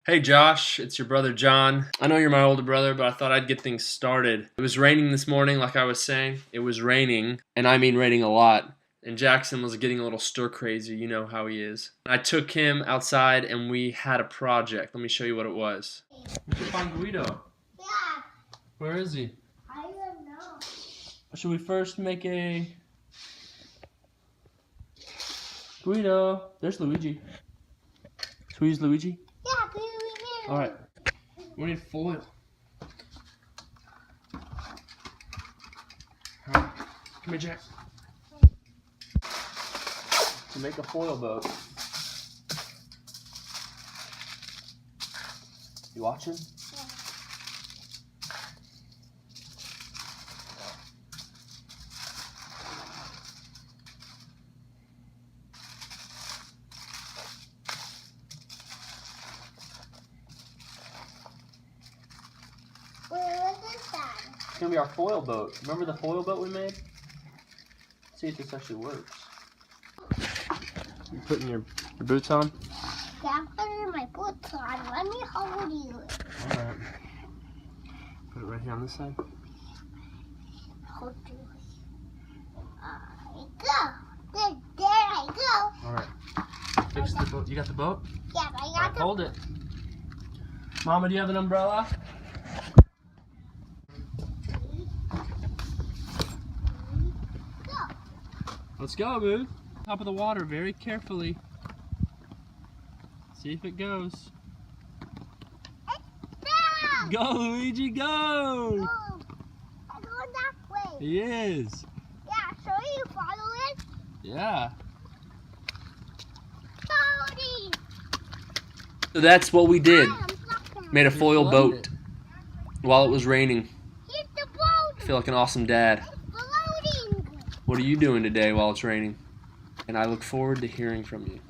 Hey Josh, it's your brother John. I know you're my older brother, but I thought I'd get things started. It was raining this morning, like I was saying. It was raining, and I mean raining a lot. And Jackson was getting a little stir crazy, you know how he is. I took him outside and we had a project. Let me show you what it was. We should find Guido. Yeah. Where is he? I don't know. Should we first make a... Guido. There's Luigi. Should we use Luigi? Yeah, baby, we Alright. We need foil. Alright. Come here, Jack. To make a foil boat. You watching? Where is that? It's gonna be our foil boat. Remember the foil boat we made? See if this actually works. You putting your boots on? Yeah, I'm putting my boots on. Let me hold you. Alright. Put it right here on this side. Hold you. I go. There I go. Alright. Fix the boat. You got the boat? Yeah, I Alright, got the hold it. Mama, do you have an umbrella? go. Let's go, boo. Top of the water, very carefully. See if it goes. Down. Go, Luigi, go! Oh, I'm going that way. He is. Yeah, so you follow it? Yeah. Cody. So that's what we did. I'm stuck Made a there. foil floated boat while it was raining. Hit the I boat. feel like an awesome dad. It's floating. What are you doing today while it's raining? And I look forward to hearing from you.